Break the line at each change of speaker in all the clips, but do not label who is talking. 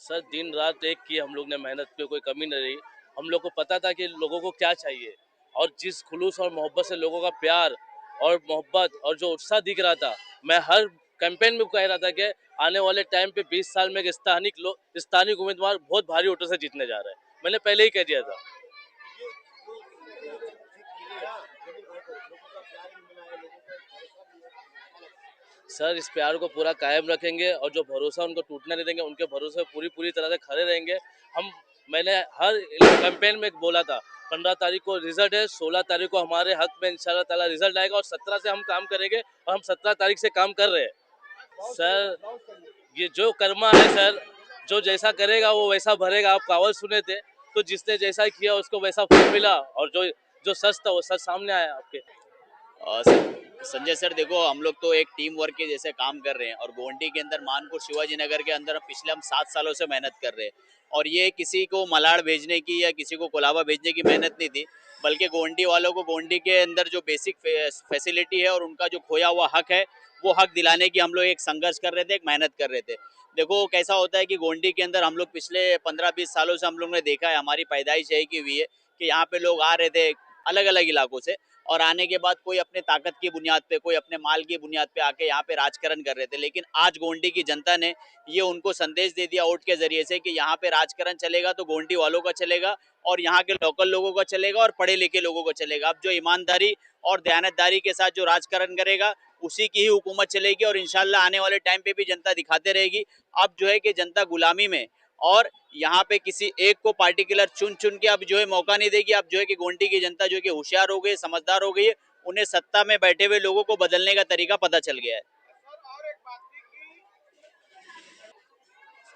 Sir दिन रात एक की हम लोग ने मेहनत की, कोई कमी नहीं रही। हम लोग को पता था कि लोगों को क्या चाहिए और जिस खुलूस और मोहब्बत से लोगों का प्यार और मोहब्बत और जो उत्साह दिख रहा था, मैं हर कैंपेन में कह रहा था कि आने वाले टाइम पे 20 साल में एक स्थानिक उम्मीदवार बहुत भारी वोटों से जीतने जा रहा है। मैंने पहले ही कह दिया था। सर इस प्यार को पूरा कायम रखेंगे और जो भरोसा उनको टूटने नहीं देंगे, उनके भरोसे पे पूरी पूरी तरह से खड़े रहेंगे हम। मैंने हर कैंपेन में बोला था 15 तारीख को रिजल्ट है, 16 तारीख को हमारे हक में इंशाल्लाह ताला रिजल्ट आएगा और 17 से हम काम करेंगे और हम 17 तारीख से काम कर रहे हैं। सर ये जो कर्मा है सर, जो जैसा करेगा वो वैसा भरेगा। आप कहावत सुने थे, तो जिसने जैसा किया उसको वैसा फल मिला और जो जो सच था वो सच सामने आया आपके।
संजय सर देखो, हम लोग तो एक टीम वर्क के जैसे काम कर रहे हैं और गोंडी के अंदर मानपुर शिवाजी नगर के अंदर हम 7 सालों से मेहनत कर रहे हैं। और ये किसी को मलाड़ भेजने की या किसी को कोलाबा भेजने की मेहनत नहीं थी, बल्कि गोंडी वालों को गोंडी के अंदर जो बेसिक फैसिलिटी है और उनका जो खोया हुआ हक है, वो हक दिलाने की हम लोग एक संघर्ष कर रहे थे, एक मेहनत कर रहे थे। देखो कैसा होता है कि गोंडी के अंदर हम लोग पिछले 15-20 सालों से हम लोग ने देखा है, हमारी पैदाइश यही की हुई है कि यहाँ पे लोग आ रहे थे अलग अलग इलाकों से, और आने के बाद कोई अपने ताकत की बुनियाद पे, कोई अपने माल की बुनियाद पे आके यहाँ पे राजकरण कर रहे थे। लेकिन आज गोंडी की जनता ने ये उनको संदेश दे दिया वोट के जरिए से कि यहाँ पे राजकरण चलेगा तो गोंडी वालों का चलेगा और यहाँ के लोकल लोगों का चलेगा और पढ़े लिखे लोगों का चलेगा। अब जो ईमानदारी और दयानतदारी के साथ जो राजकरण करेगा उसी की ही हुकूमत चलेगी और इंशाल्लाह आने वाले टाइम पे भी जनता दिखाते रहेगी। अब जो है कि जनता गुलामी में और यहाँ पे किसी एक को पार्टिकुलर चुन चुन के अब जो है मौका नहीं देगी। अब जो है कि गोंडी की जनता जो है कि होशियार हो गई, समझदार हो गई है, उन्हें सत्ता में बैठे हुए लोगों को बदलने का तरीका पता चल गया है।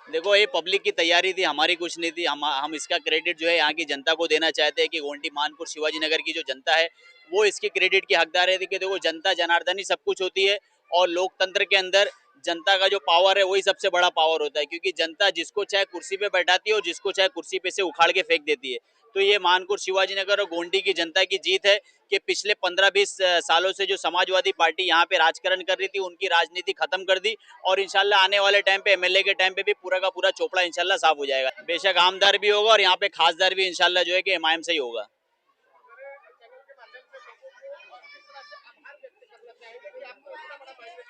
देखो ये पब्लिक की तैयारी थी, हमारी कुछ नहीं थी। हम इसका क्रेडिट जो है यहाँ की जनता को देना चाहते हैं कि गोंडी मानपुर शिवाजी नगर की जो जनता है वो इसके क्रेडिट की हकदार है कि देखो जनता जनार्दन ही सब कुछ होती है और लोकतंत्र के अंदर जनता का जो पावर है वही सबसे बड़ा पावर होता है, क्योंकि जनता जिसको चाहे कुर्सी पे बैठाती है और जिसको चाहे कुर्सी पे से उखाड़ के फेंक देती है। तो ये मानपुर शिवाजी नगर और गोंडी की जनता की जीत है कि पिछले 15-20 सालों से जो समाजवादी पार्टी यहाँ पे राजकरण कर रही थी उनकी राजनीति खत्म कर दी और इंशाल्लाह आने वाले टाइम पे एमएलए के टाइम पे भी पूरा का पूरा चोपड़ा इंशाल्लाह साफ हो जाएगा। बेशक आमदार भी होगा और यहाँ पे खासदार भी इंशाल्लाह जो है कि एमआईएम से ही होगा।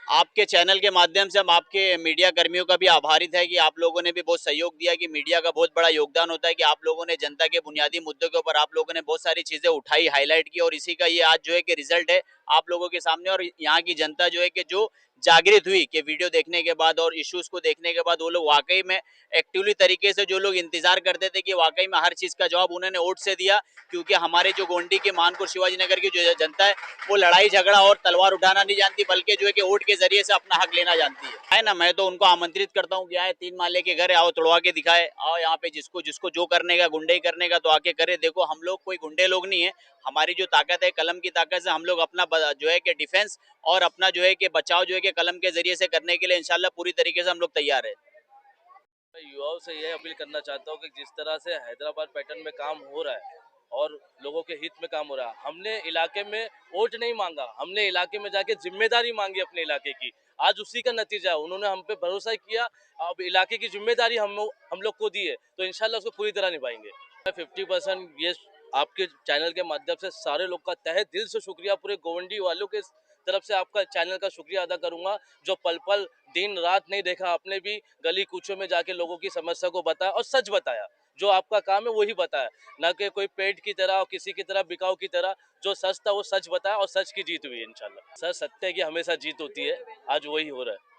आपके चैनल के माध्यम से हम आपके मीडिया कर्मियों का भी आभारित है कि आप लोगों ने भी बहुत सहयोग दिया, कि मीडिया का बहुत बड़ा योगदान होता है कि आप लोगों ने जनता के बुनियादी मुद्दों के ऊपर आप लोगों ने बहुत सारी चीजें उठाई, हाईलाइट की और इसी का ये आज जो है कि रिजल्ट है आप लोगों के सामने। और यहाँ की जनता जो है कि जो जागृत हुई कि वीडियो देखने के बाद और इश्यूज को देखने के बाद वो लोग वाकई में एक्टिवली तरीके से, जो लोग इंतजार करते थे कि वाकई में हर चीज का जवाब उन्होंने वोट से दिया, क्योंकि हमारे जो गोंडी के मानपुर शिवाजी नगर की जो जनता है वो लड़ाई झगड़ा और तलवार उठाना नहीं जानती, बल्कि जो है कि वोट के जरिए से अपना हक लेना जानती है ना। मैं तो उनको आमंत्रित करता हूँ कि आए 3 माले के घर आओ, तोड़वा के दिखाए, आओ यहाँ पे जिसको जिसको जो करने का, गुंडे करने का तो आके करे। देखो हम लोग कोई गुंडे लोग नहीं है, हमारी जो ताकत है कलम की ताकत से हम लोग अपना जो है कि डिफेंस और अपना जो है कि बचाव जो है कि कलम के जरिए से करने के लिए इंशाल्लाह पूरी तरीके से हम लोग तैयार है।
मैं युवाओं से यह अपील करना चाहता हूँ कि जिस तरह से हैदराबाद पैटर्न में काम हो रहा है और लोगों के हित में काम हो रहा है, हमने इलाके में वोट नहीं मांगा, हमने इलाके में जाके जिम्मेदारी मांगी अपने इलाके की। आज उसी का नतीजा है, उन्होंने हम पे भरोसा किया। अब इलाके की जिम्मेदारी हम लोग को दी है, तो इंशाल्लाह उसको पूरी तरह निभाएंगे। 50% ये आपके चैनल के माध्यम से सारे लोग का तहे दिल से शुक्रिया, पूरे गोवंडी वालों के तरफ से आपका चैनल का शुक्रिया अदा करूंगा, जो पल पल दिन रात नहीं देखा, आपने भी गली कूचों में जाके लोगों की समस्या को बताया और सच बताया। जो आपका काम है वही बताया, ना कि कोई पेट की तरह और किसी की तरह बिकाऊ की तरह। जो सच था वो सच बताया और सच की जीत हुई इंशाल्लाह। सर सत्य की हमेशा जीत होती है, आज वही हो रहा है।